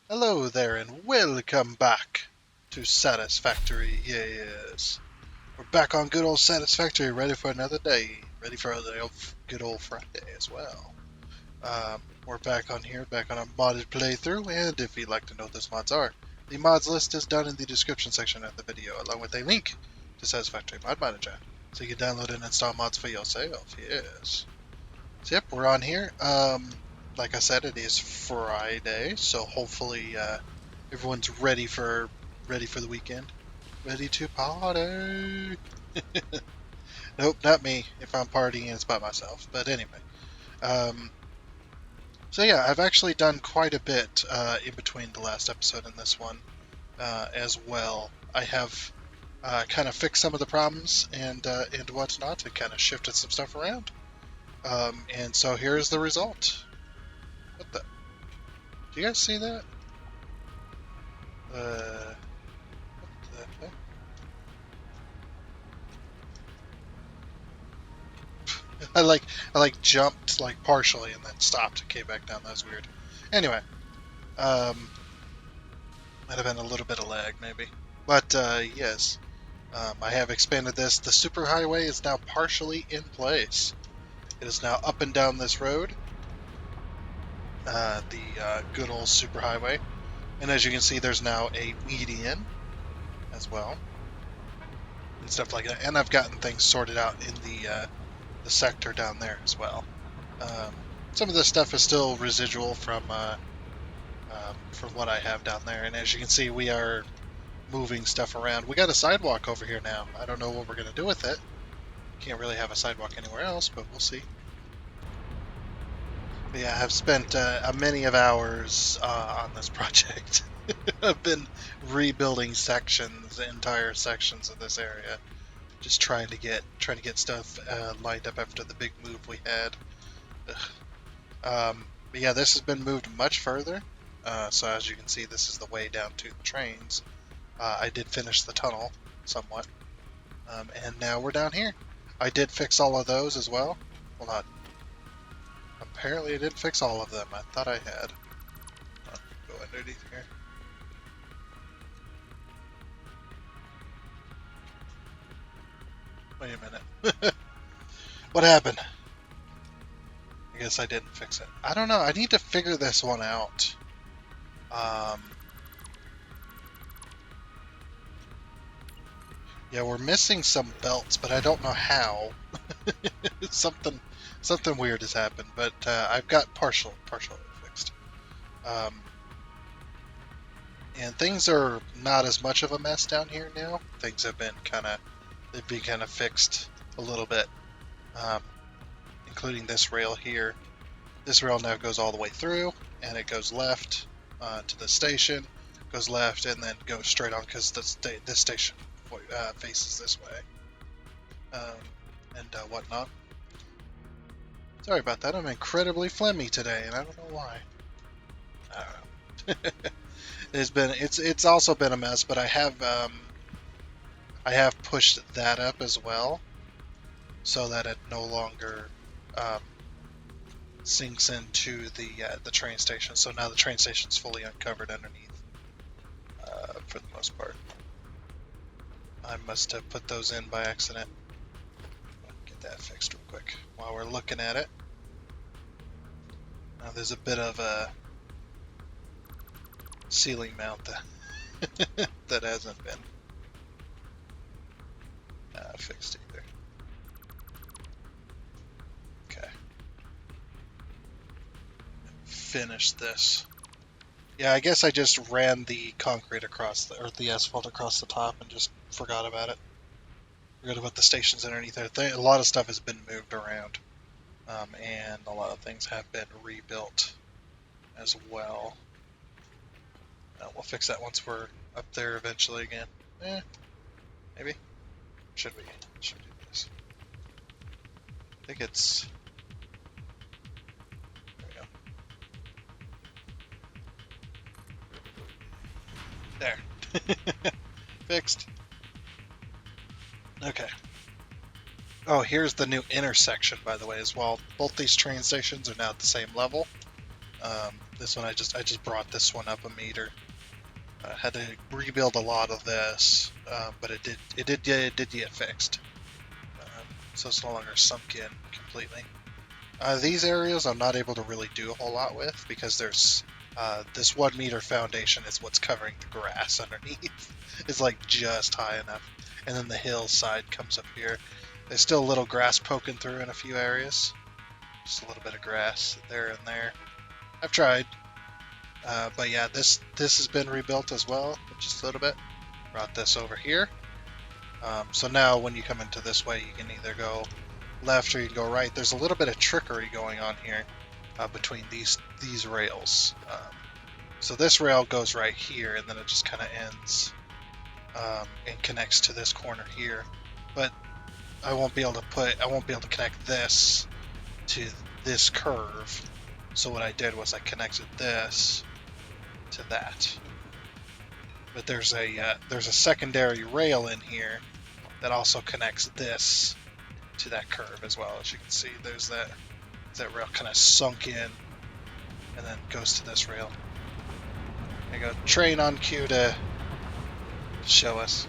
Hello there and welcome back to Satisfactory. Yes. We're back on good old Satisfactory, ready for another day. Ready for a good old Friday as well. We're back on here, back on a modded playthrough, and if you'd like to know what those mods are, the mods list is down in the description section of the video, along with a link to Satisfactory Mod Manager, so you can download and install mods for yourself. Yes. So yep, we're on here. Like I said, it is Friday, so hopefully everyone's ready for the weekend, ready to party. Nope, not me. If I'm partying, it's by myself. But anyway, um, so yeah, I've actually done quite a bit in between the last episode and this one as well. I have kind of fixed some of the problems and whatnot, and kind of shifted some stuff around. And so here's the result. What the? Do you guys see that? What the heck? I like I like jumped like partially and then stopped and came back down. That was weird. Anyway, um, might have been a little bit of lag maybe, but yes, I have expanded this. The superhighway is now partially in place. It is now up and down this road, the good old superhighway, and as you can see, there's now a median as well and stuff like that. And I've gotten things sorted out in the sector down there as well. Um, some of this stuff is still residual from what I have down there, and as you can see, we are moving stuff around. We got a sidewalk over here now. I don't know what we're gonna do with it. Can't really have a sidewalk anywhere else, but we'll see. But yeah, I've spent many of hours on this project. I've been rebuilding entire sections of this area, just trying to get stuff lined up after the big move we had. But yeah, this has been moved much further. So as you can see, this is the way down to the trains. I did finish the tunnel somewhat, and now we're down here. I did fix all of those as well. Well, not apparently I did fix all of them. I thought I had. Go underneath here. Wait a minute. What happened? I guess I didn't fix it. I don't know. I need to figure this one out. Um, yeah, we're missing some belts, but I don't know how. something something weird has happened, but I've got partially fixed. Um, and things are not as much of a mess down here now. Things have been kind of fixed a little bit, um, including this rail here. This rail now goes all the way through, and it goes left to the station, goes left, and then goes straight on because this station faces this way, and whatnot. Sorry about that. I'm incredibly phlegmy today, and I don't know why. I don't know. It's also been a mess, but I have pushed that up as well, so that it no longer um, sinks into the train station. So now the train station's fully uncovered underneath, for the most part. I must have put those in by accident. Get that fixed real quick while we're looking at it. Now there's a bit of a ceiling mount that hasn't been fixed either. Okay. Finish this. Yeah, I guess I just ran the concrete or the asphalt across the top and just forgot about it. Forgot about the stations underneath there. A lot of stuff has been moved around, and a lot of things have been rebuilt as well. We'll fix that once we're up there eventually again. Maybe. Should we? Should we do this? I think it's. There we go. There. Fixed. Okay. Oh, here's the new intersection, by the way, as well. Both these train stations are now at the same level. This one I just brought this one up a meter. Had to rebuild a lot of this, but it did get fixed. So it's no longer sunk in completely. These areas I'm not able to really do a whole lot with because there's this 1 meter foundation is what's covering the grass underneath. It's like just high enough, and then the hillside comes up here. There's still a little grass poking through in a few areas. Just a little bit of grass there and there. I've tried, but yeah, this has been rebuilt as well, just a little bit. Brought this over here. So now when you come into this way, you can either go left or you can go right. There's a little bit of trickery going on here between these rails. So this rail goes right here, and then it just kind of ends and connects to this corner here. But I won't be able to connect this to this curve. So what I did was I connected this to that. But there's a secondary rail in here that also connects this to that curve as well. As you can see, there's that rail kind of sunk in and then goes to this rail. There you go, train on cue to show us.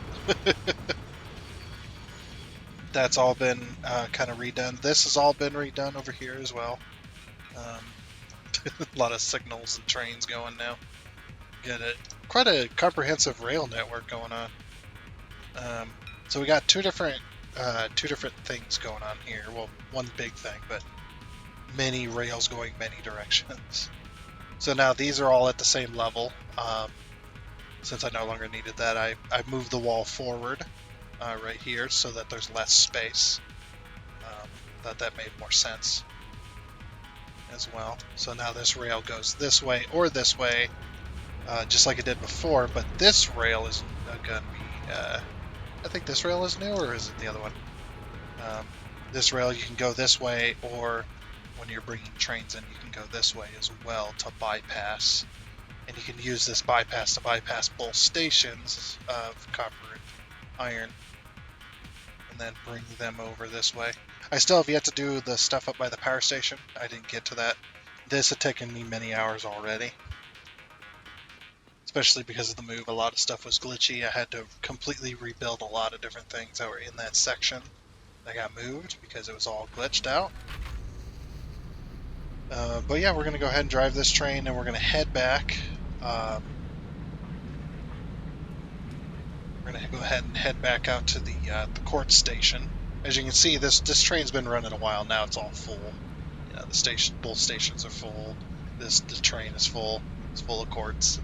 That's all been kind of redone. This has all been redone over here as well. A lot of signals and trains going now. Get it. Quite a comprehensive rail network going on. So we got two different things going on here. Well, one big thing, but many rails going many directions. So now these are all at the same level. Since I no longer needed that, I moved the wall forward right here so that there's less space. Thought that made more sense as well. So now this rail goes this way or this way, just like it did before, but this rail is going to be, I think this rail is new, or is it the other one? This rail, you can go this way, or when you're bringing trains in, you can go this way as well to bypass. And you can use this bypass to bypass both stations of copper and iron, and then bring them over this way. I still have yet to do the stuff up by the power station. I didn't get to that. This had taken me many hours already. Especially because of the move, a lot of stuff was glitchy. I had to completely rebuild a lot of different things that were in that section that got moved because it was all glitched out. But yeah, we're going to go ahead and drive this train, and we're going to head back. We're going to go ahead and head back out to the court station. As you can see, this train's been running a while now. It's all full. You know, both stations are full. The train is full. It's full of courts.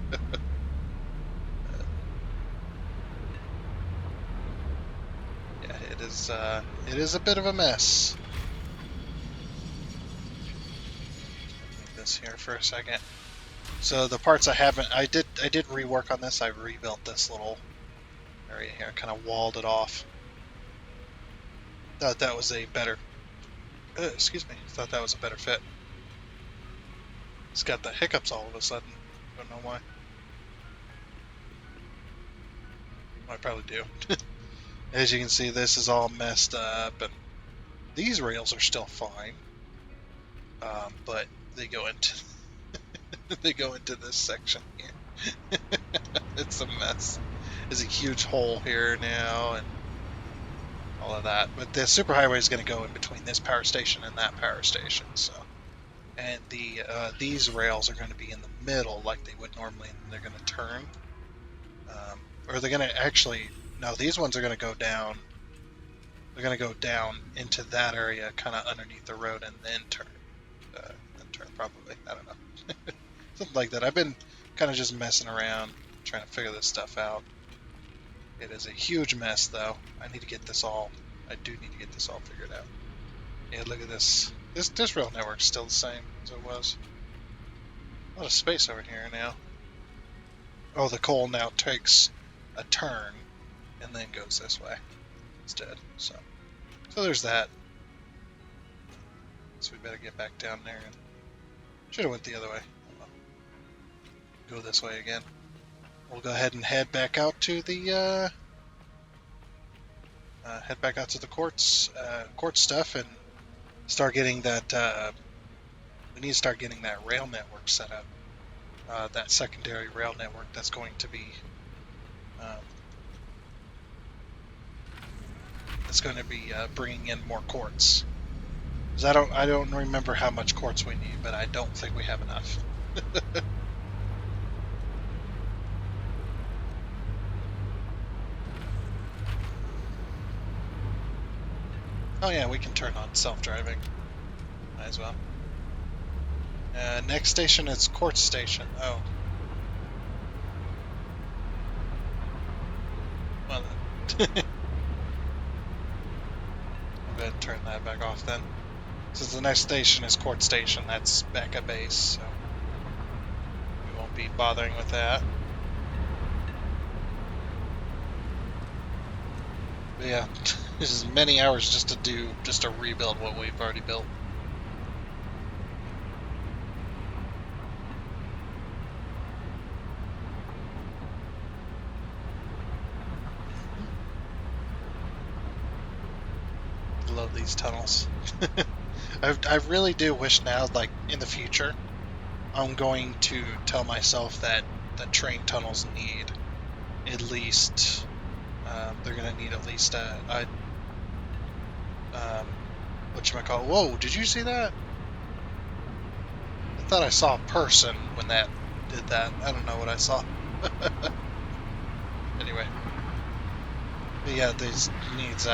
It is a bit of a mess. Leave this here for a second. So the parts I did rework on this. I rebuilt this little area here, kind of walled it off. Thought that was a better. Excuse me. Thought that was a better fit. It's got the hiccups all of a sudden. Don't know why. I probably do. As you can see, this is all messed up, and these rails are still fine, but they go into this section here. It's a mess. There's a huge hole here now, and all of that. But the superhighway is going to go in between this power station and that power station. So, and these rails are going to be in the middle like they would normally, and they're going to turn, or they're going to actually. No, these ones are going to go down. They're going to go down into that area, kind of underneath the road, and then turn. Probably. I don't know. Something like that. I've been kind of just messing around, trying to figure this stuff out. It is a huge mess, though. I need to get this all. I do need to get this all figured out. Yeah, look at this. This rail network's still the same as it was. A lot of space over here now. Oh, the coal now takes a turn and then goes this way instead. So there's that. So we better get back down there. And should have went the other way. Go this way again. We'll go ahead and head back out to the court stuff and start getting that We need to start getting that rail network set up. That secondary rail network that's going to be um, bringing in more quartz. Because I don't remember how much quartz we need, but I don't think we have enough. Oh yeah, we can turn on self-driving. Might as well. Next station is Quartz Station. Oh. Well then. I'll go ahead and turn that back off then. Since the next station is Quartz Station, that's back at base, so we won't be bothering with that. But yeah, this is many hours just to rebuild what we've already built. Love these tunnels. I really do wish now, like in the future, I'm going to tell myself that the train tunnels need at least, they're going to need at least whatchamacallit. Whoa, did you see that? I thought I saw a person when that did that. I don't know what I saw. Anyway. But yeah, this needs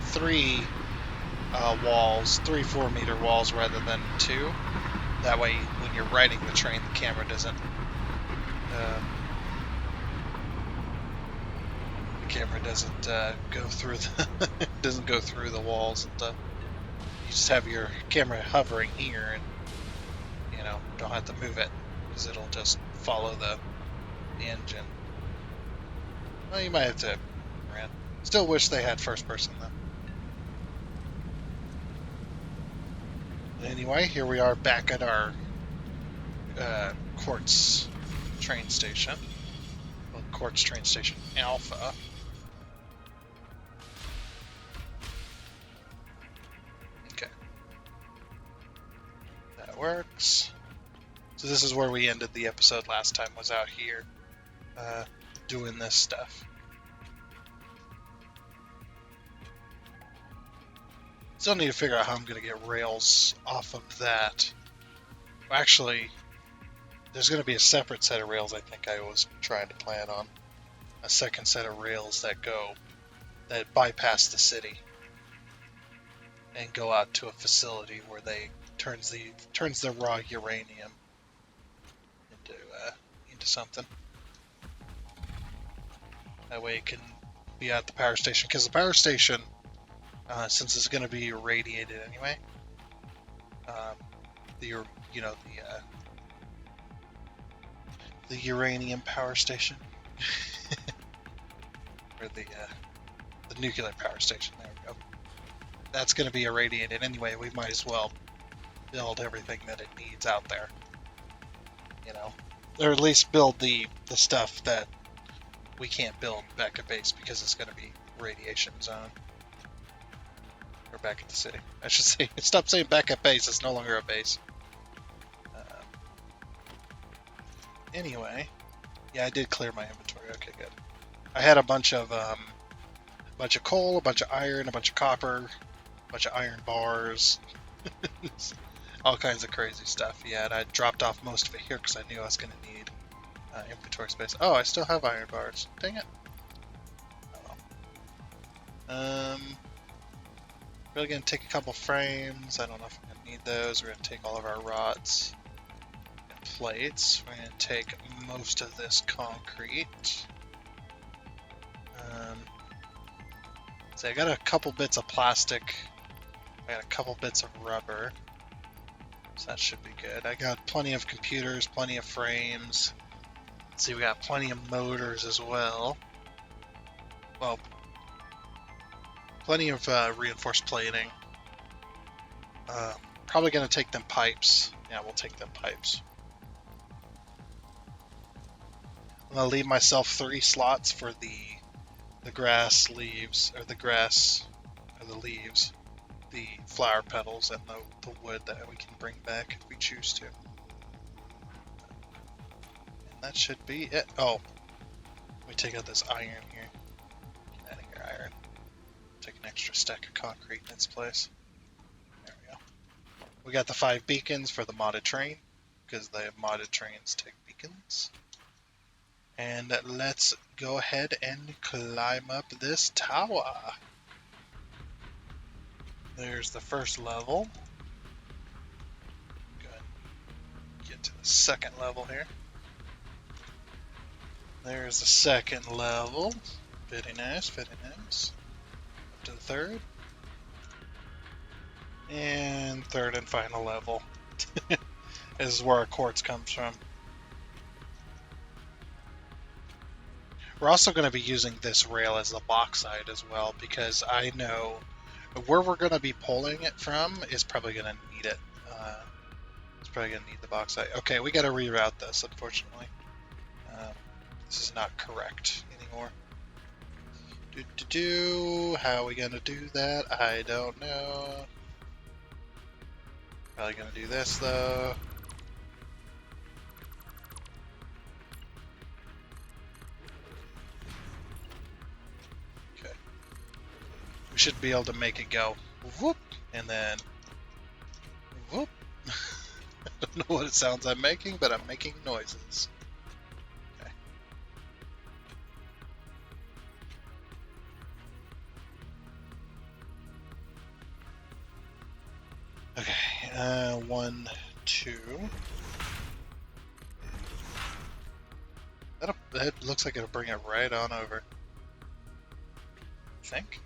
three walls, 3 4-meter walls rather than 2. That way, when you're riding the train, the camera doesn't go through the walls and stuff. You just have your camera hovering here, and don't have to move it because it'll just follow the engine. Well, you might have to. Still wish they had first person though. Anyway, here we are back at our Quartz train station. Well, Quartz train station Alpha. Okay. That works. So this is where we ended the episode last time, was out here doing this stuff. Still need to figure out how I'm going to get rails off of that. Actually, there's going to be a separate set of rails I think I was trying to plan on. A second set of rails that bypass the city and go out to a facility where they turns the raw uranium into something. That way it can be at the power station, because the power station, since it's going to be irradiated anyway, the uranium power station, or the nuclear power station. There we go. That's going to be irradiated anyway. We might as well build everything that it needs out there, or at least build the stuff that we can't build back at base because it's going to be radiation zone. Or back at the city. I should say, stop saying back at base, it's no longer a base. Anyway, yeah, I did clear my inventory. Okay, good. I had a bunch of coal, a bunch of iron, a bunch of copper, a bunch of iron bars, all kinds of crazy stuff. Yeah, and I dropped off most of it here because I knew I was going to need inventory space. Oh, I still have iron bars. Dang it. Oh well. Really going to take a couple frames. I don't know if I'm going to need those. We're going to take all of our rods and plates. We're going to take most of this concrete. So I got a couple bits of plastic. I got a couple bits of rubber. So that should be good. I got plenty of computers, plenty of frames. Let's see, we got plenty of motors as well. Well, plenty of reinforced plating. Probably going to take them pipes. Yeah, we'll take them pipes. I'm going to leave myself 3 slots for the grass leaves, or the grass, or the leaves. the flower petals and the wood that we can bring back if we choose to. And that should be it. Oh, let me take out this iron here. Get out of here, iron. Take an extra stack of concrete in its place. There we go. We got the 5 beacons for the modded train, because the modded trains take beacons. And let's go ahead and climb up this tower. There's the first level. Go ahead and get to the second level here. There's the second level. Very nice, very nice. Up to the third. And third and final level. This is where our quartz comes from. We're also going to be using this rail as the bauxite as well, because I know where we're going to be pulling it from is probably going to need it. It's probably going to need the bauxite. Okay, we got to reroute this, unfortunately. This is not correct anymore. How are we going to do that? I don't know. Probably going to do this, though. We should be able to make it go whoop, and then whoop. I don't know what it sounds I'm making, but I'm making noises. Okay. Okay, 1, 2. That looks like it'll bring it right on over. I think.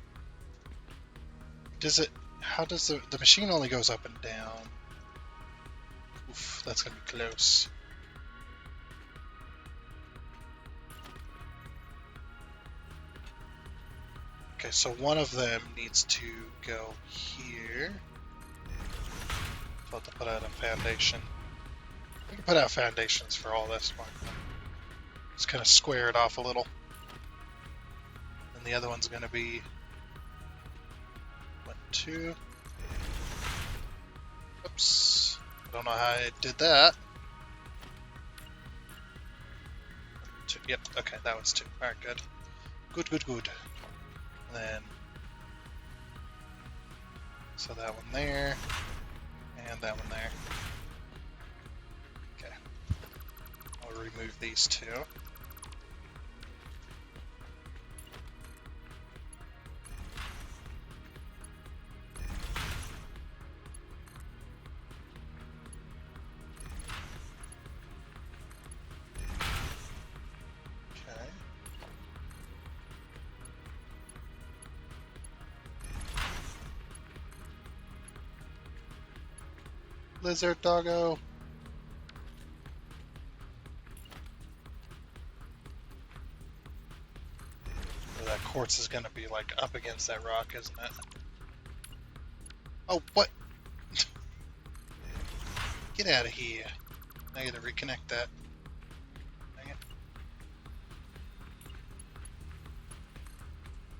Does it? How does the machine only goes up and down? Oof, that's gonna be close. Okay, so one of them needs to go here. So I'll have to put out a foundation. We can put out foundations for all this one. Just kind of square it off a little. And the other one's gonna be 1, 2. Oops. I don't know how I did that. 2. Yep, okay, that was 2. Alright, good. Good. And then, so that one there, and that one there. Okay. I'll remove these 2. Lizard doggo. So that quartz is gonna be like up against that rock, isn't it? Oh, what? Get out of here. I gotta reconnect that. Dang it.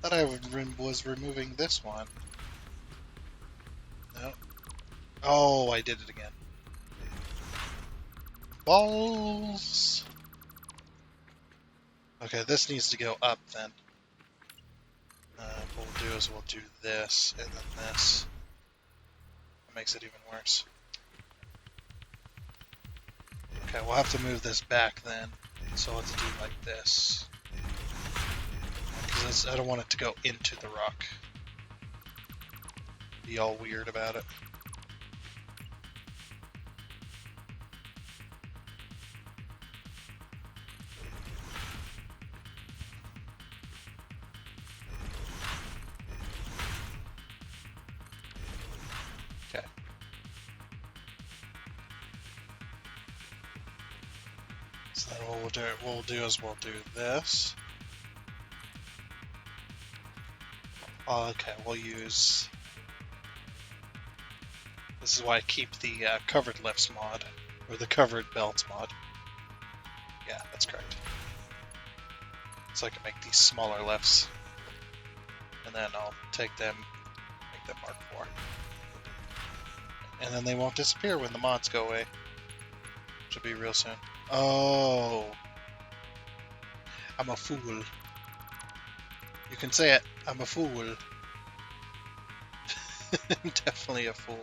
Thought I was removing this one. No. Oh, I did it again. Balls! Okay, this needs to go up then. What we'll do is we'll do this and then this. That makes it even worse. Okay, we'll have to move this back then. So let's do like this. Because I don't want it to go into the rock. Be all weird about it. So then what we'll do is we'll do this. Okay, we'll use... This is why I keep the covered lifts mod, or the covered belts mod. Yeah, that's correct. So I can make these smaller lifts. And then I'll take them, make them Mark IV. And then they won't disappear when the mods go away. Which will be real soon. Oh. I'm a fool. You can say it. I'm a fool. Definitely a fool.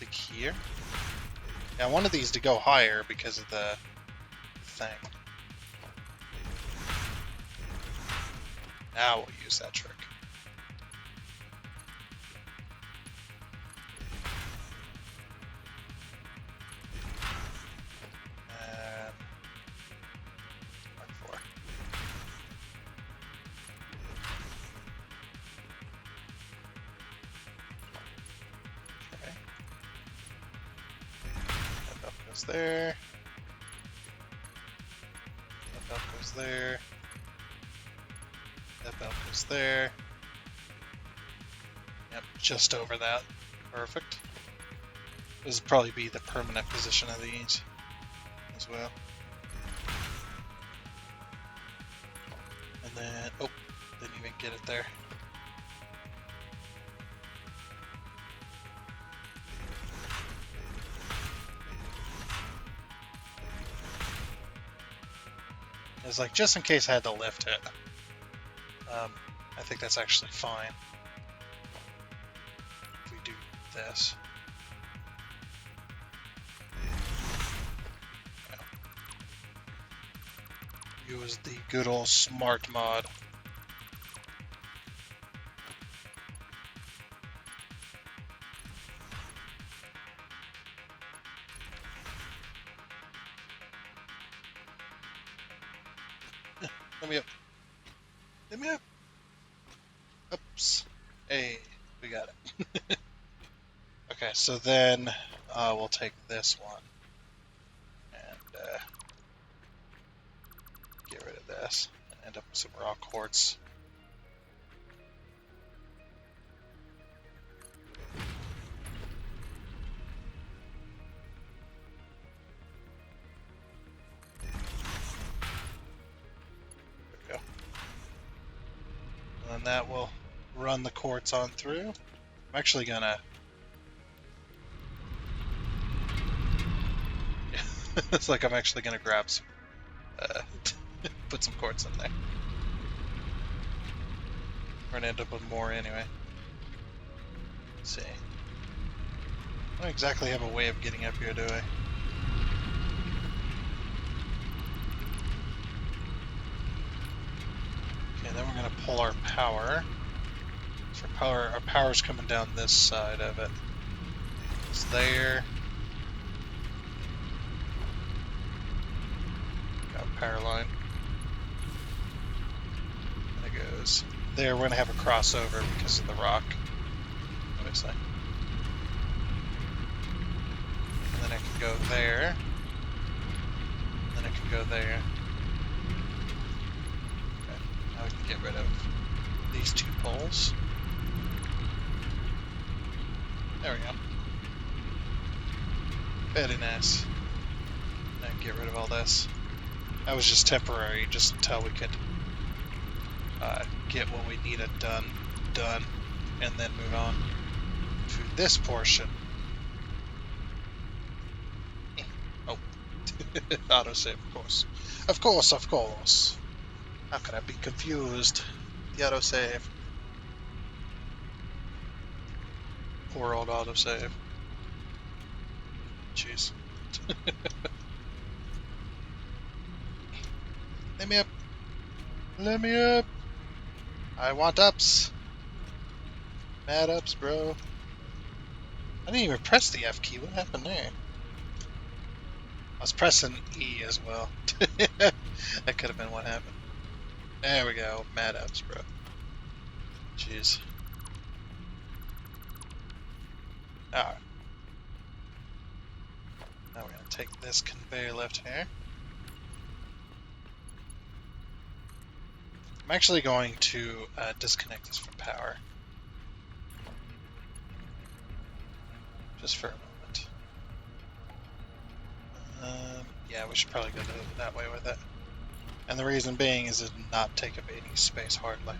Like here? Yeah, I wanted these to go higher because of the thing. Now we'll use that trick. Mark IV. Okay. That belt goes there. That belt goes there. That belt goes there. Yep, just over that. Perfect. This will probably be the permanent position of these as well. And then, oh, didn't even get it there. It was like, just in case I had to lift it. I think that's actually fine. If we do this. Use the good old smart mod. Let me up. Let me up. Oops. Hey, we got it. Okay, so then we'll take this one and get rid of this and end up with some raw quartz. There we go. And then that will run the quartz on through. I'm actually gonna it's like I'm actually gonna grab some put some quartz in there. We're gonna end up with more anyway. Let's see. I don't exactly have a way of getting up here, do I? Okay, then we're gonna pull our power. So our power's coming down this side of it. It's there. Got a power line. There it goes. There, we're gonna have a crossover because of the rock, obviously. And then I can go there. And then I can go there. Okay, now we can get rid of these two poles. There we go. Very nice. Now get rid of all this. That was just temporary, just until we could get what we needed done, and then move on to this portion. Oh, autosave, of course. Of course, of course. How could I be confused? The autosave. Poor old autosave. Jeez. Let me up. Let me up. I want ups. Mad ups, bro. I didn't even press the F key. What happened there? I was pressing E as well. That could have been what happened. There we go. Mad ups, bro. Jeez. Alright. Now we're going to take this conveyor lift here. I'm actually going to disconnect this from power. Just for a moment. Yeah, we should probably go that way with it. And the reason being is it did not take up any space hardly.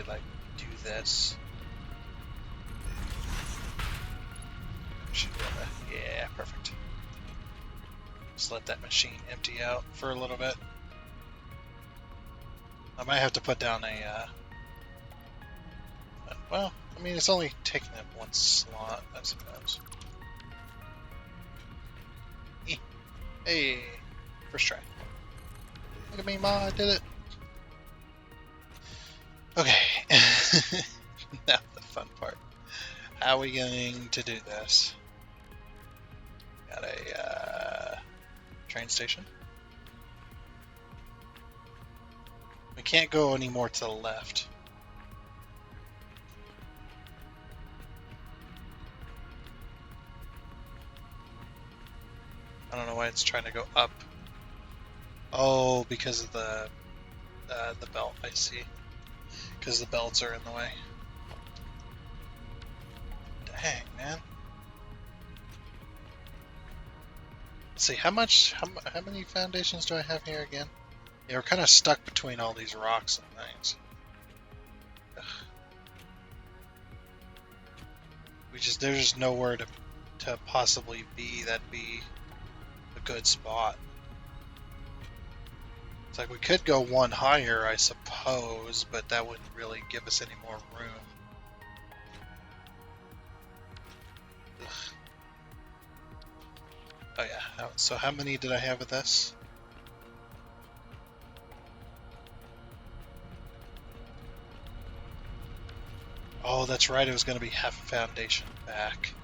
actually like do this. Should be able to, yeah, perfect. Just let that machine empty out for a little bit. I might have to put down a, well, I mean, it's only taking up one slot, I suppose. Hey, first try. Look at me, Ma, I did it. Okay, now the fun part. How are we going to do this? Got a train station. We can't go any more to the left. I don't know why it's trying to go up. Oh, because of the belt, I see. Because the belts are in the way. Dang, man. Let's see, how many foundations do I have here again? Yeah, we're kind of stuck between all these rocks and things. Ugh. There's just nowhere to possibly be that'd be a good spot. It's like we could go one higher, I suppose, but that wouldn't really give us any more room. Ugh. Oh yeah, so how many did I have with this? Oh, that's right, it was going to be half a foundation back.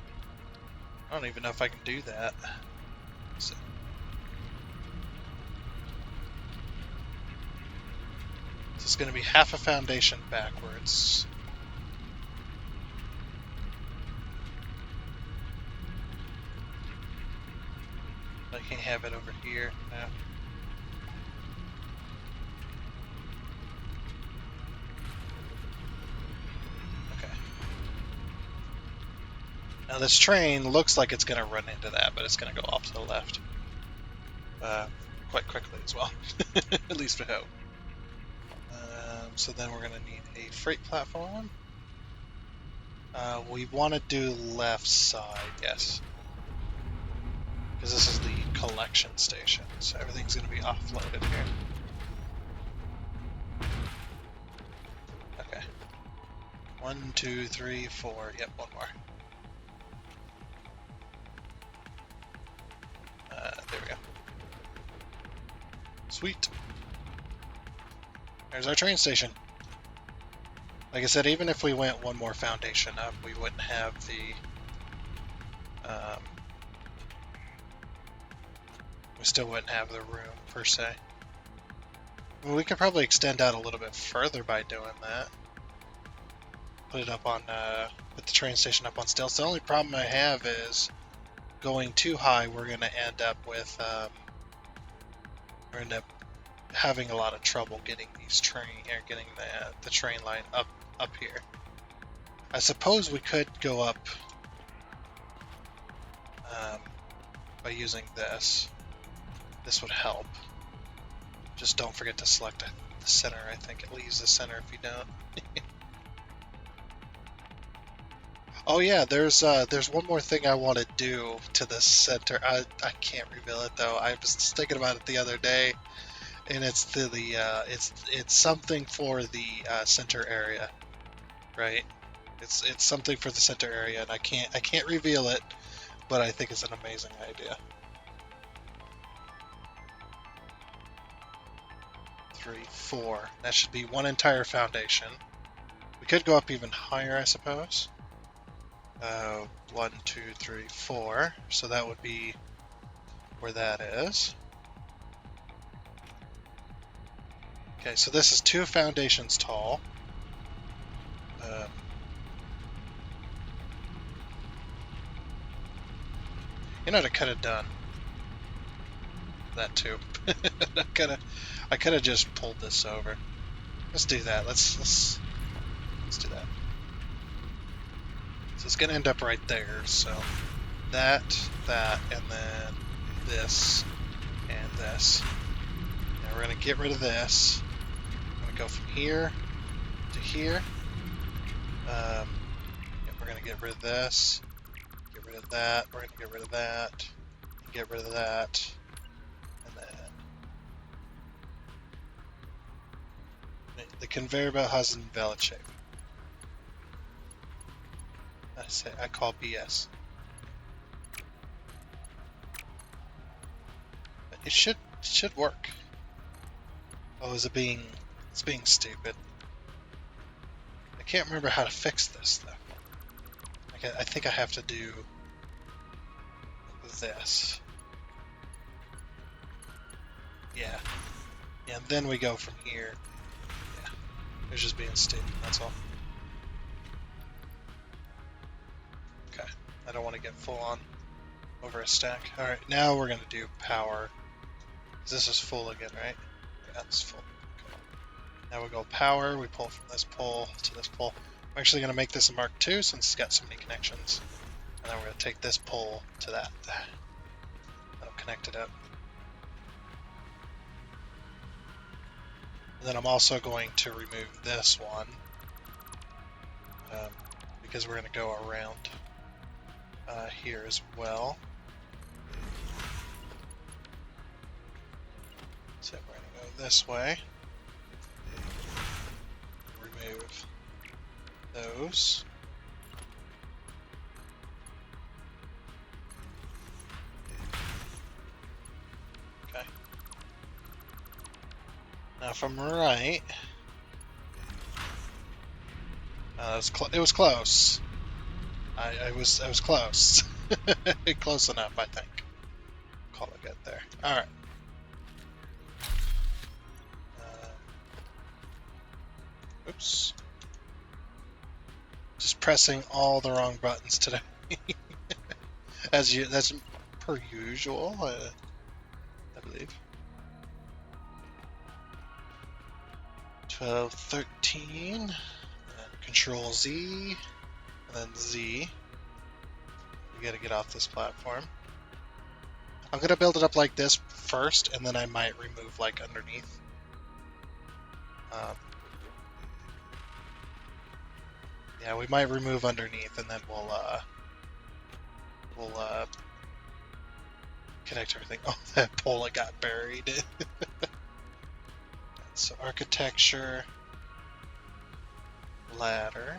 I don't even know if I can do that. So, it's going to be half a foundation backwards. I can't have it over here now. Okay. Now this train looks like it's going to run into that, but it's going to go off to the left. Quite quickly as well. At least we hope. So then we're going to need a freight platform. We want to do left side, yes. Because this is the collection station, so everything's going to be offloaded here. Okay. 1, 2, 3, 4. Yep, one more. There we go. Sweet. There's our train station. Like I said, even if we went one more foundation up, we wouldn't have the... we still wouldn't have the room, per se. Well, we could probably extend out a little bit further by doing that. Put it up on... put the train station up on stilts. The only problem I have is going too high, we're going to end up with... we're end up having a lot of trouble getting these getting the train line up here. I suppose we could go up by using this. This would help. Just don't forget to select the center. I think it leaves the center if you don't. Oh yeah, there's one more thing I want to do to the center. I can't reveal it though. I was thinking about it the other day. And it's it's something for the center area, right? It's something for the center area, and I can't reveal it, but I think it's an amazing idea. 3, 4. That should be one entire foundation. We could go up even higher, I suppose. 1, 2, 3, 4. So that would be where that is. Okay, so this is 2 foundations tall. You know what I could have done? That too. I could have just pulled this over. Let's do that. Let's do that. So it's gonna end up right there. So that, and then this, and this. Now we're gonna get rid of this. Go from here to here. Yeah, we're going to get rid of this. Get rid of that. We're going to get rid of that. Get rid of that. And then the conveyor belt has an invalid shape. I call BS. It should work. Oh, it's being stupid. I can't remember how to fix this though. I think I have to do this. Yeah. Yeah, and then we go from here. Yeah. It's just being stupid, that's all. Okay. I don't want to get full on over a stack. Alright, now we're going to do power. This is full again, right? Yeah, it's full. Cool. Now we go power, we pull from this pole to this pole. I'm actually going to make this a Mark II since it's got so many connections. And then we're going to take this pole to that. That'll connect it up. And then I'm also going to remove this one. Because we're going to go around here as well. So we're going to go this way. Remove those. Okay. Now from right, it was close. I was close. Close enough, I think. Call it good there. All right. Oops. Just pressing all the wrong buttons today. That's per usual, I believe. 12, 13, and Control Z, and then Z. We gotta get off this platform. I'm gonna build it up like this first, and then I might remove like underneath. Yeah, we might remove underneath, and then we'll connect everything. Oh, that pole got buried. So architecture, ladder.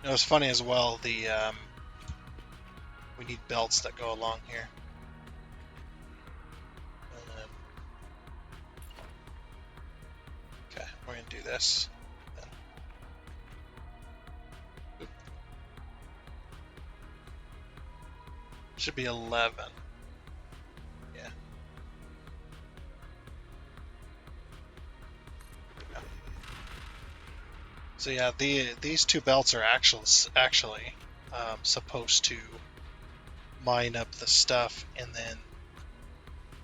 You know, it's funny as well. We need belts that go along here. Okay, we're gonna do this. Should be 11. Yeah. So yeah, these two belts are actually supposed to mine up the stuff and then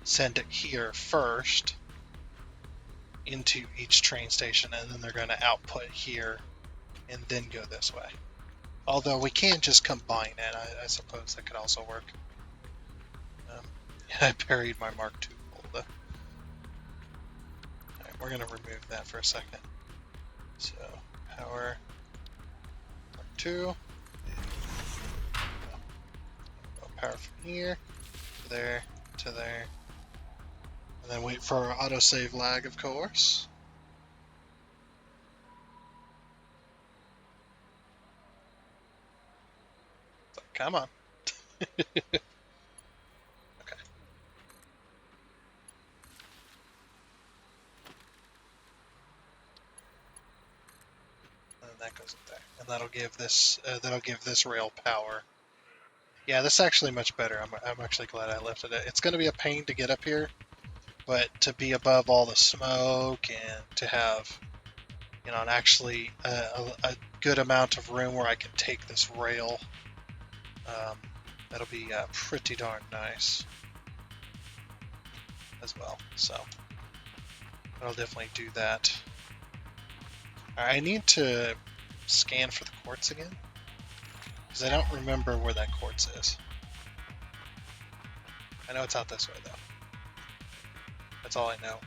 send it here first into each train station, and then they're going to output here and then go this way. Although we can just combine it, I suppose that could also work. I buried my Mark II folder. Alright, we're going to remove that for a second. So, power, Mark II. Power from here to there to there. And then wait for our autosave lag, of course. So, come on. Okay. And that goes up there. And that'll give this rail power. Yeah, this is actually much better. I'm actually glad I lifted it. It's going to be a pain to get up here, but to be above all the smoke and to have, you know, actually a good amount of room where I can take this rail, that'll be pretty darn nice as well. So I'll definitely do that. I need to scan for the quartz again, because I don't remember where that quartz is. I know it's out this way though. That's all I know.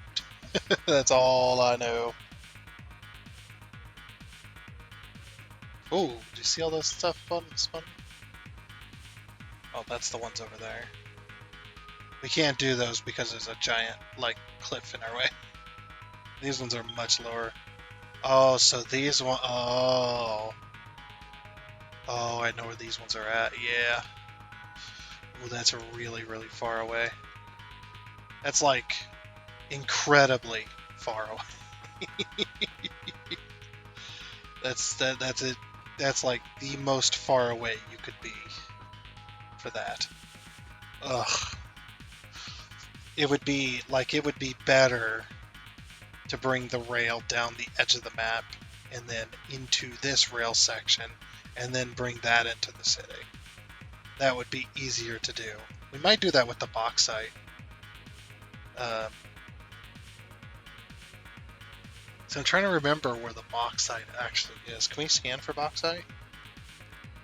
That's all I know. Oh, do you see all this stuff fun? Oh, that's the ones over there. We can't do those because there's a giant, like, cliff in our way. These ones are much lower. Oh, so these one. Oh. Oh, I know where these ones are at. Yeah. Oh, that's really, really far away. That's like incredibly far away. That's it. That's like the most far away you could be for that. Ugh. It would be better to bring the rail down the edge of the map and then into this rail section and then bring that into the city. That would be easier to do. We might do that with the bauxite. So I'm trying to remember where the bauxite actually is. Can we scan for bauxite?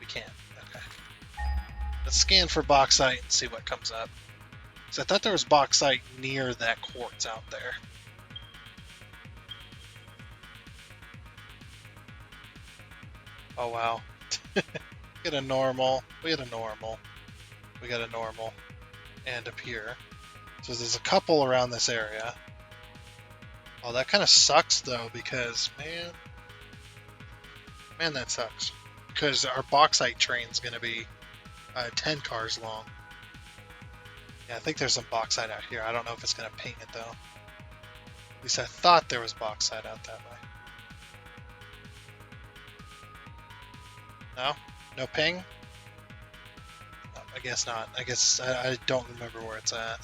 We can. Okay. Let's scan for bauxite and see what comes up. So I thought there was bauxite near that quartz out there. Oh wow. Get a normal. We had a normal. We got a normal. And up here. So there's a couple around this area. Oh, that kind of sucks though, because man, that sucks. Because our bauxite train's gonna be 10 cars long. Yeah, I think there's some bauxite out here. I don't know if it's gonna ping it though. At least I thought there was bauxite out that way. No? No ping? No, I guess not. I guess I don't remember where it's at.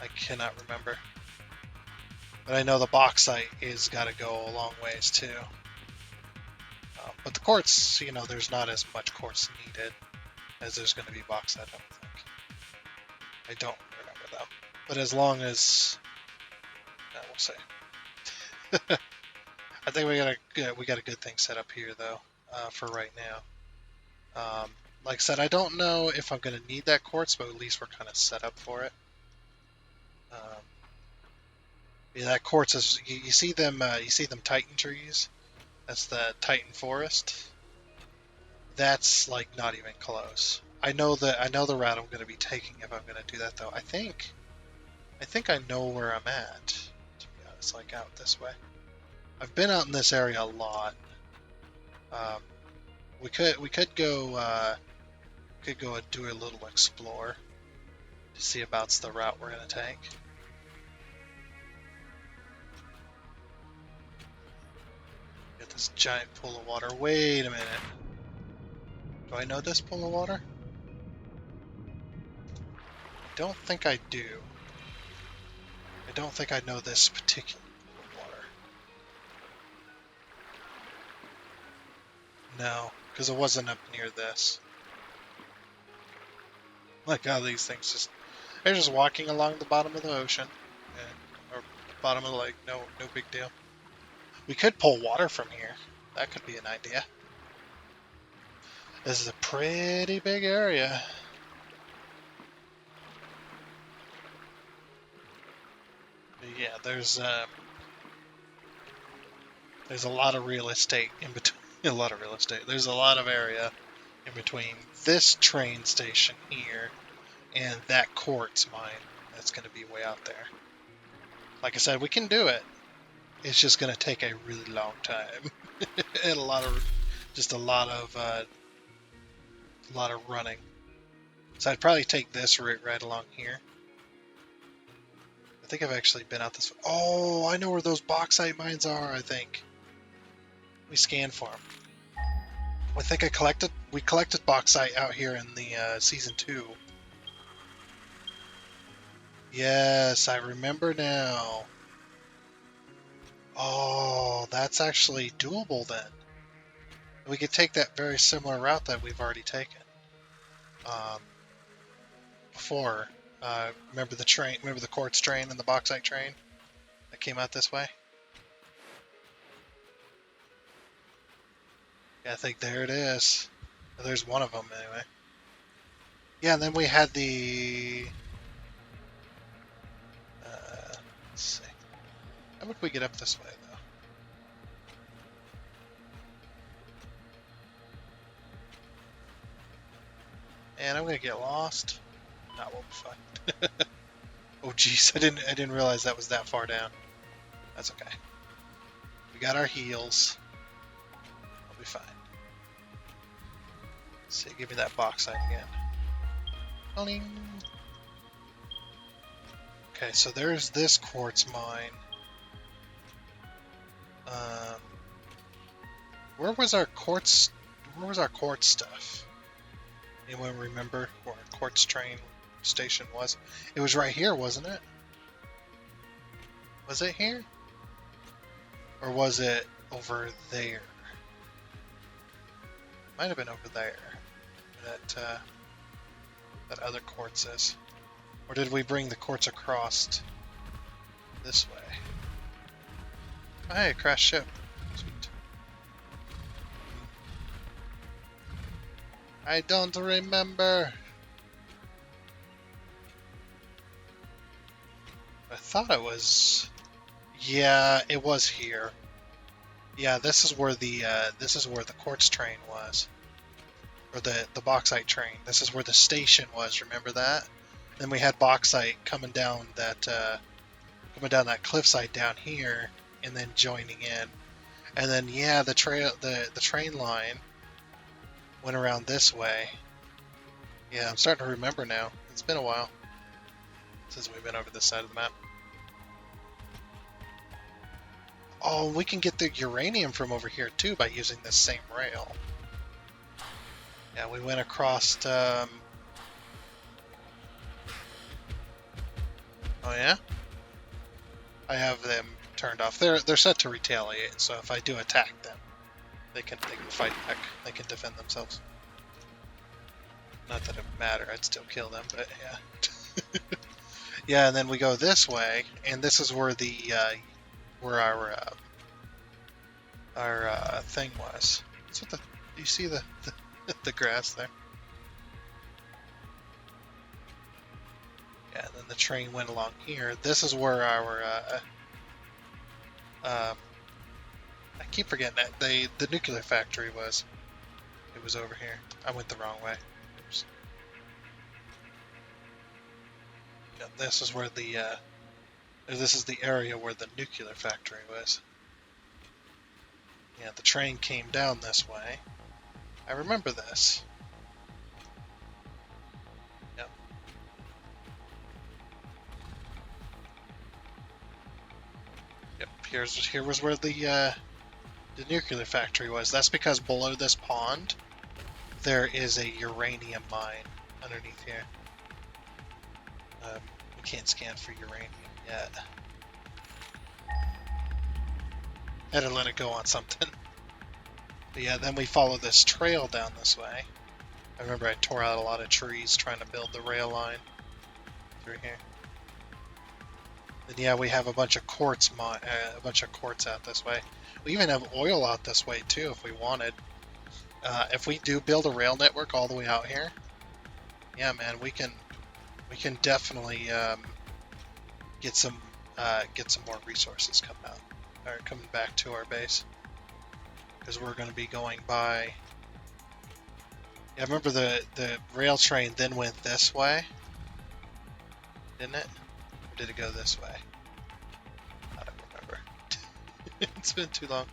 I cannot remember. But I know the bauxite is got to go a long ways too. But the quartz, there's not as much quartz needed as there's going to be bauxite, I don't think. I don't remember though. But as long as... we'll see. I think we got a good thing set up here though, for right now. Like I said, I don't know if I'm going to need that quartz, but at least we're kind of set up for it. Yeah, that quartz is. You see them. You see them Titan trees. That's the Titan forest. That's like not even close. I know the route I'm going to be taking if I'm going to do that though. I think I know where I'm at. To be honest, like out this way. I've been out in this area a lot. We could go and do a little explore to see about the route we're going to take. Get this giant pool of water. Wait a minute. Do I know this pool of water? I don't think I do. I don't think I know this particular pool of water. No, because it wasn't up near this. Like how these things they're just walking along the bottom of the ocean, or bottom of the lake. No big deal. We could pull water from here. That could be an idea. This is a pretty big area. But yeah, there's a lot of real estate in between. A lot of real estate. There's a lot of area in between this train station here and that quartz mine that's going to be way out there. Like I said, we can do it. It's just going to take a really long time and a lot of running. So I'd probably take this route right along here. I think I've actually been out this way. Oh, I know where those bauxite mines are, I think. We scanned for them. I think we collected bauxite out here in the season 2. Yes, I remember now. Oh, that's actually doable then. We could take that very similar route that we've already taken before. Remember the train? Remember the quartz train and the bauxite train that came out this way? Yeah, I think there it is. There's one of them anyway. Yeah, and then we had the Let's see. How would we get up this way, though? And I'm gonna get lost. No, we'll be fine. Oh, jeez, I didn't realize that was that far down. That's okay. We got our heels. We'll be fine. Let's see, give me that bauxite again. Boing. Okay, so there's this quartz mine. Where was our quartz? Where was our quartz stuff? Anyone remember where our quartz train station was? It was right here, wasn't it? Was it here? Or was it over there? Might have been over there. That other quartz is. Or did we bring the quartz across this way? Oh, hey, crash ship. Sweet. I don't remember. I thought it was. Yeah, it was here. Yeah, this is where the quartz train was, or the bauxite train. This is where the station was. Remember that? Then we had bauxite coming down that cliffside down here, and then joining in, and then yeah, the train line went around this way. Yeah, I'm starting to remember now. It's been a while since we've been over this side of the map. Oh, we can get the uranium from over here too by using this same rail. Yeah, we went across. Oh yeah, I have them turned off. They're set to retaliate. So if I do attack them, they can fight back. They can defend themselves. Not that it would matter. I'd still kill them, but yeah. Yeah, and then we go this way, and this is where where our thing was. What's with do you see the the grass there? Yeah, and then the train went along here. This is where our I keep forgetting that the nuclear factory was. It was over here. I went the wrong way. Oops. Yeah, this is where this is the area where the nuclear factory was. Yeah, the train came down this way. I remember this. Yep. Yep. Here was where the nuclear factory was. That's because below this pond, there is a uranium mine underneath here. We can't scan for uranium yet. Had to let it go on something. But yeah, then we follow this trail down this way. I remember I tore out a lot of trees trying to build the rail line through here. Then yeah, we have a bunch of quartz out this way. We even have oil out this way too if we wanted. If we do build a rail network all the way out here, yeah, man, we can definitely get some more resources coming back to our base, because we're going to be going by. Yeah, I remember the rail train then went this way, didn't it? Or did it go this way? I don't remember. It's been too long.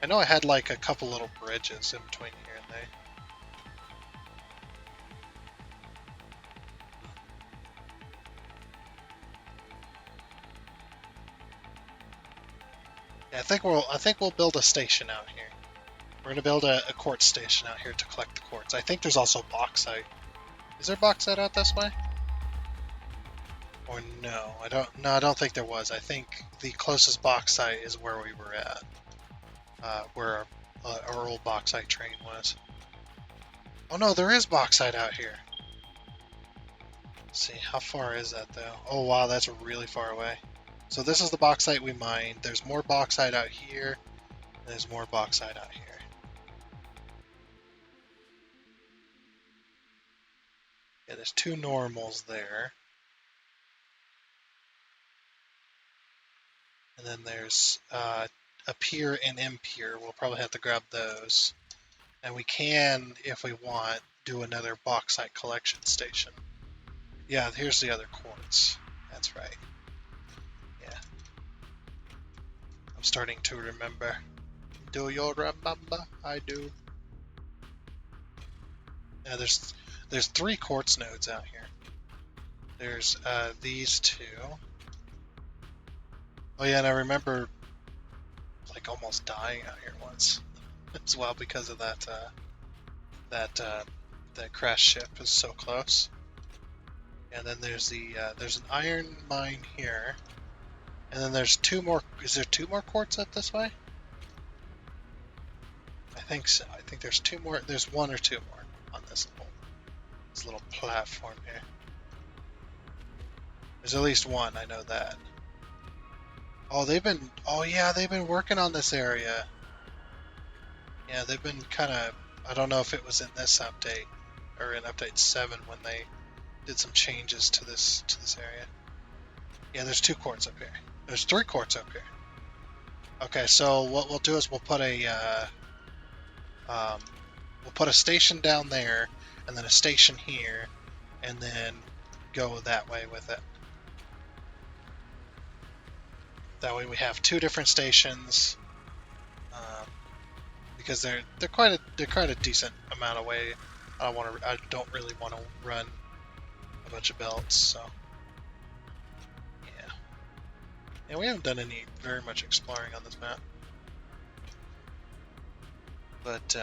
I know I had like a couple little bridges in between here and there. Yeah, I think we'll build a station out here. We're gonna build a quartz station out here to collect the quartz. I think there's also bauxite. Is there bauxite out this way? Or no? I don't think there was. I think the closest bauxite is where we were at, where our old bauxite train was. Oh no, there is bauxite out here. Let's see, how far is that though? Oh wow, that's really far away. So this is the bauxite we mined. There's more bauxite out here. And there's more bauxite out here. Yeah, there's two normals there. And then there's a pier and M-pier. We'll probably have to grab those. And we can, if we want, do another bauxite collection station. Yeah, here's the other quartz. That's right. Yeah. I'm starting to remember. Do you remember? I do. Yeah, there's 3 quartz nodes out here. There's these 2. Oh yeah, and I remember like almost dying out here once as well because of that crash ship is so close. And then there's there's an iron mine here, and then there's 2 more. Is there 2 more quartz up this way? I think so. I think there's 2 more. There's 1 or 2 more on this little platform here. There's at least 1. I know that. Oh, oh yeah, they've been working on this area. Yeah, they've been kind of, I don't know if it was in this update or in update 7 when they did some changes to this area. Yeah, there's 2 quartz up here. There's 3 quartz up here. Okay, so what we'll do is we'll put a station down there, and then a station here, and then go that way with it. That way we have 2 different stations, because they're quite a decent amount away. I don't really want to run a bunch of belts, so yeah. And we haven't done very much exploring on this map. But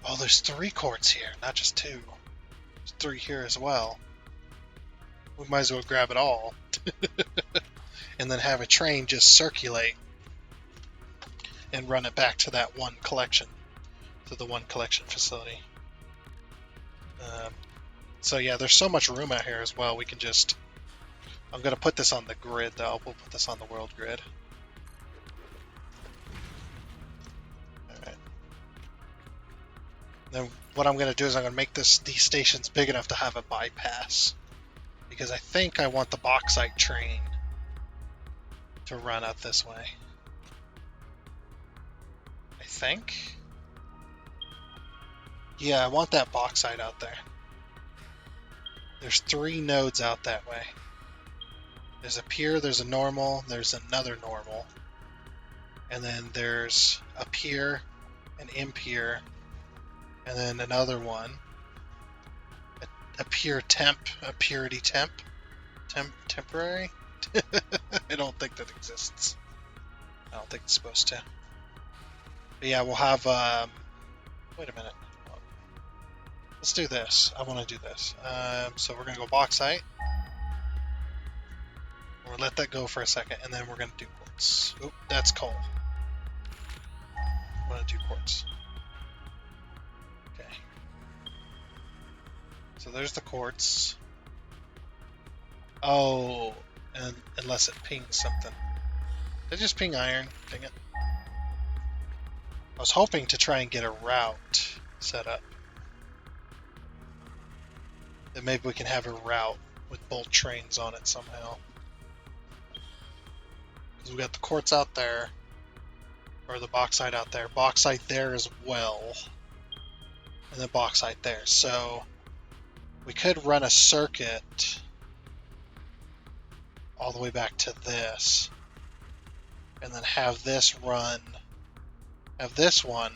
oh, there's 3 quartz here, not just 2. There's 3 here as well. We might as well grab it all. And then have a train just circulate and run it back to that one collection, to the one collection facility. So yeah, there's so much room out here as well. We can just, I'm going to put this on the grid though. We'll put this on the world grid. Alright. Then what I'm going to do is I'm going to make these stations big enough to have a bypass. Because I think I want the bauxite train to run up this way. I think. Yeah, I want that bauxite out there. There's 3 nodes out that way. There's a pier, there's a normal, there's another normal. And then there's a pier, an M-pier, and then another one. A pier temp, a purity temporary? I don't think that exists. I don't think it's supposed to. But yeah, we'll have, wait a minute. Let's do this. I want to do this. So we're going to go bauxite. We'll let that go for a second, and then we're going to do quartz. Oop, that's coal. I'm going to do quartz. Okay. So there's the quartz. Oh, and unless it pings something. Did I just ping iron? Dang it. I was hoping to try and get a route set up. Then maybe we can have a route with bolt trains on it somehow. Because we got the quartz out there, or the bauxite out there, bauxite there as well, and then bauxite there. So we could run a circuit all the way back to this, and then have this run, have this one.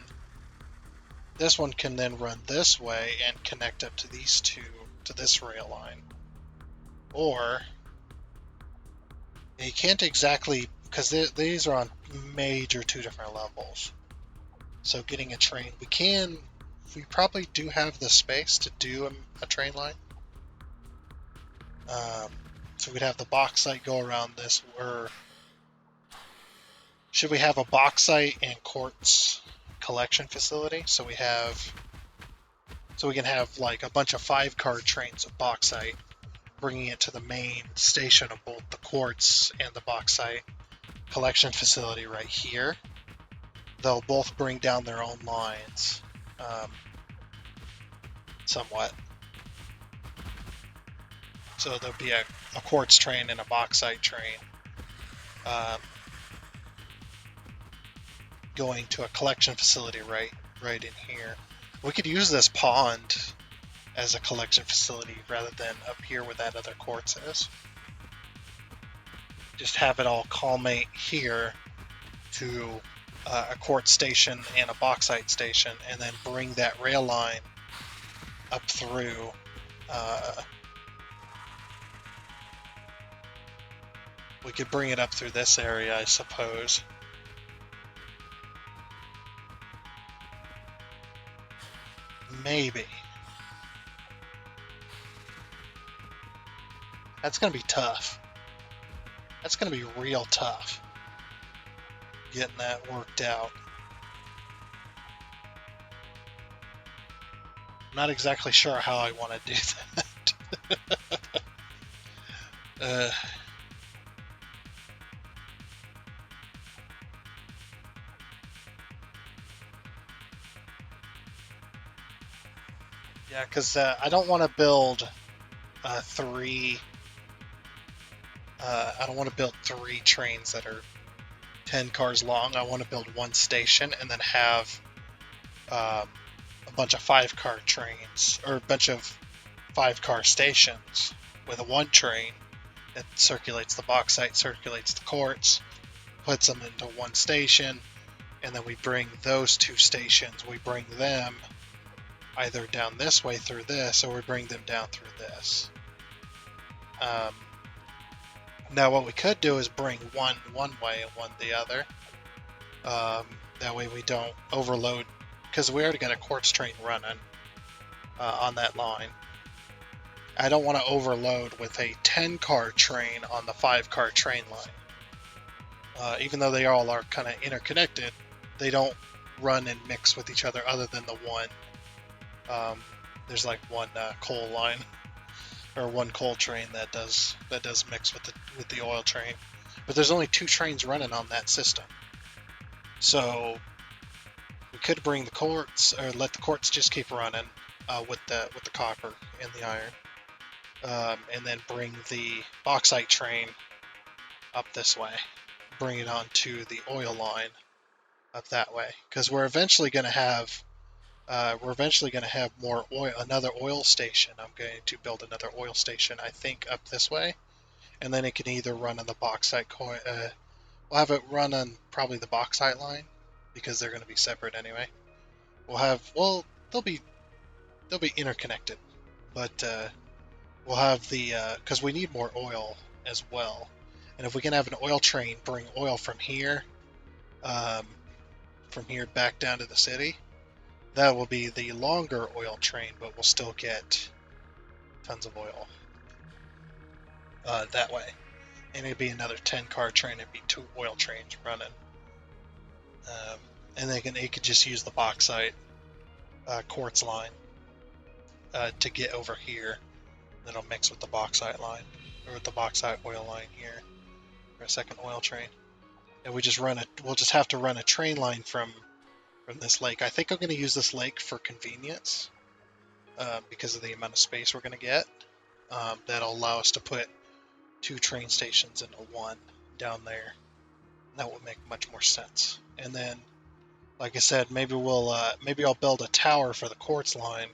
This one can then run this way and connect up to these 2, to this rail line. Or, you can't exactly, because these are on major 2 different levels. So getting a train, we probably do have the space to do a train line. So we'd have the bauxite go around this, or should we have a bauxite and quartz collection facility? So we can have like a bunch of 5-car trains of bauxite, bringing it to the main station of both the quartz and the bauxite collection facility right here. They'll both bring down their own lines, somewhat. So there'll be a quartz train and a bauxite train. going to a collection facility right in here. We could use this pond as a collection facility rather than up here where that other quartz is. Just have it all culminate here to a quartz station and a bauxite station, and then bring that rail line up through. We could bring it up through this area, I suppose. Maybe. That's going to be tough. That's going to be real tough. Getting that worked out. I'm not exactly sure how I want to do that. Yeah, because I don't want to build three. I don't want to build three trains that are 10 cars long. I want to build one station and then have a bunch of 5-car trains, or a bunch of 5-car stations with a one train that circulates the bauxite, circulates the quartz, puts them into one station, and then we bring those two stations, we bring them either down this way through this, or we bring them down through this. Now what we could do is bring one way and one the other. That way we don't overload, because we already got a quartz train running on that line. I don't want to overload with a 10-car train on the 5-car train line. Even though they all are kind of interconnected, they don't run and mix with each other other than the one. There's like one coal line, or one coal train that does mix with the oil train, but there's only 2 trains running on that system. So we could bring the quartz, or let the quartz just keep running with the copper and the iron, and then bring the bauxite train up this way, bring it onto the oil line up that way, because we're eventually going to have more oil, another oil station. I'm going to build another oil station, I think, up this way, and then it can either run on the bauxite we'll have it run on probably the bauxite line, because they're going to be separate anyway. They'll be interconnected, but we'll have because we need more oil as well, and if we can have an oil train bring oil from here back down to the city, that will be the longer oil train, but we'll still get tons of oil that way. And it'd be another 10-car train. It'd be 2 oil trains running, and they could just use the bauxite quartz line to get over here. Then it'll mix with the bauxite line, or with the bauxite oil line here, for a second oil train. And we'll just have to run a train line from this lake. I think I'm going to use this lake for convenience, because of the amount of space we're going to get. That'll allow us to put 2 train stations into one down there. That will make much more sense. And then, like I said, maybe I'll build a tower for the quartz line,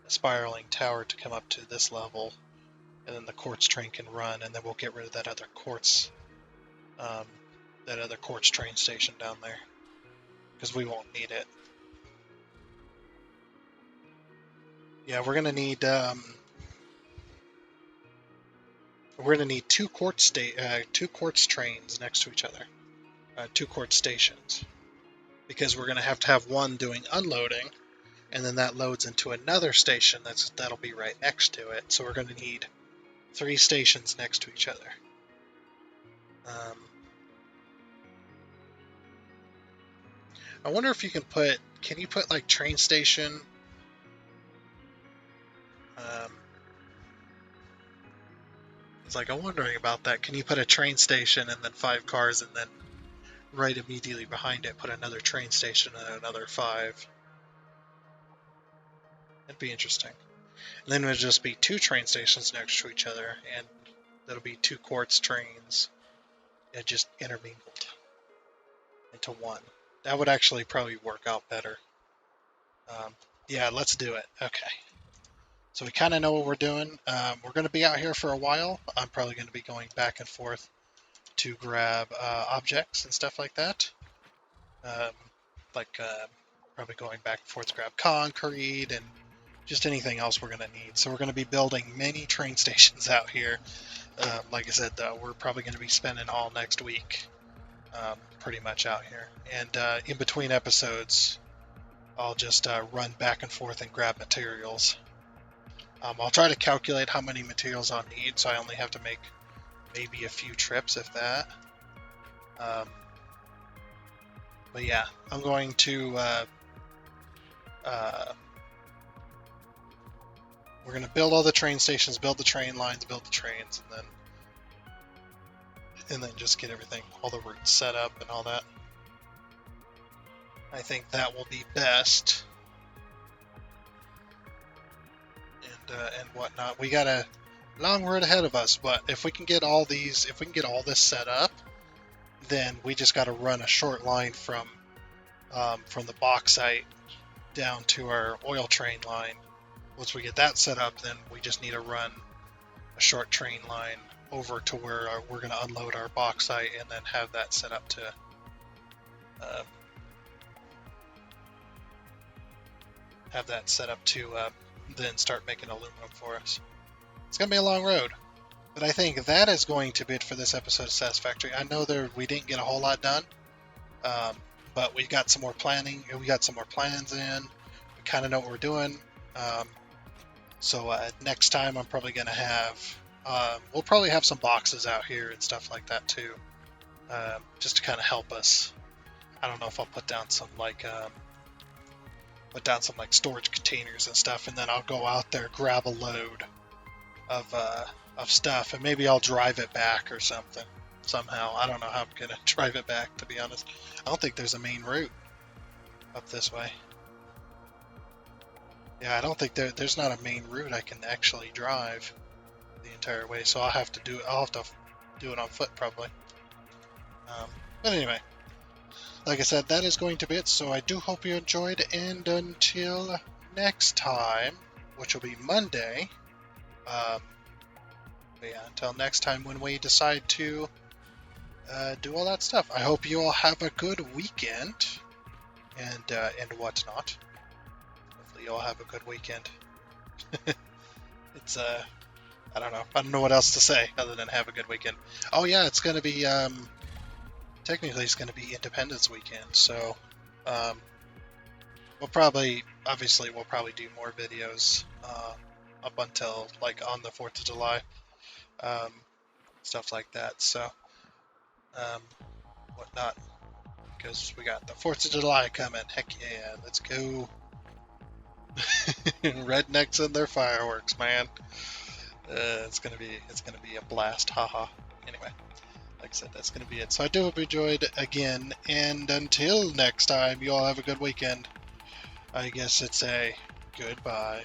a spiraling tower to come up to this level, and then the quartz train can run, and then we'll get rid of that other quartz train station down there, because we won't need it. Yeah, we're gonna need 2 quartz trains next to each other, 2 quartz stations, because we're gonna have one doing unloading, and then that loads into another station that'll be right next to it. So we're gonna need 3 stations next to each other. I wonder if you can put like train station? It's like, I'm wondering about that. Can you put a train station and then 5 cars, and then right immediately behind it put another train station and another 5? That'd be interesting. And then it'll just be 2 train stations next to each other, and that'll be 2 quartz trains, and just intermingled into one. That would actually probably work out better. Yeah, let's do it. Okay. So we kind of know what we're doing. We're going to be out here for a while. I'm probably going to be going back and forth to grab objects and stuff like that. Um, like probably going back and forth to grab concrete and just anything else we're going to need. So we're going to be building many train stations out here. Like I said, though, we're probably going to be spending all next week pretty much out here. And in between episodes, I'll just run back and forth and grab materials. I'll try to calculate how many materials I'll need, so I only have to make maybe a few trips, if that. But yeah, I'm going to... we're going to build all the train stations, build the train lines, build the trains, and then just get everything, all the routes set up and all that. I think that will be best. And whatnot. We got a long road ahead of us, but if we can get all these, if we can get all this set up, then we just got to run a short line from the bauxite down to our oil train line. Once we get that set up, then we just need to run a short train line over to where we're going to unload our bauxite and then have that set up to then start making aluminum for us. It's going to be a long road, but I think that is going to be it for this episode of Satisfactory. I know we didn't get a whole lot done, but we got some more planning. We got some more plans in. We kind of know what we're doing. So next time I'm probably going to have, we'll probably have some boxes out here and stuff like that too, just to kind of help us. I don't know if I'll put down some storage containers and stuff, and then I'll go out there, grab a load of stuff, and maybe I'll drive it back or something somehow. I don't know how I'm gonna drive it back, to be honest. I don't think there's a main route up this way. Yeah, I don't think there's not a main route I can actually drive the entire way, so I'll have to do it on foot probably. But anyway, like I said, that is going to be it. So I do hope you enjoyed, and until next time, which will be Monday. But yeah, until next time when we decide to do all that stuff. I hope you all have a good weekend and whatnot. Hopefully you all have a good weekend. It's I don't know. I don't know what else to say other than have a good weekend. Oh yeah, it's gonna be technically it's gonna be Independence Weekend, so we'll probably do more videos up until like on the 4th of July, stuff like that. So whatnot, because we got the 4th of July coming. Heck yeah, let's go. Rednecks and their fireworks, man. It's gonna be a blast, haha. Anyway, like I said, that's gonna be it. So I do hope you enjoyed again, and until next time, you all have a good weekend. I guess it's a goodbye.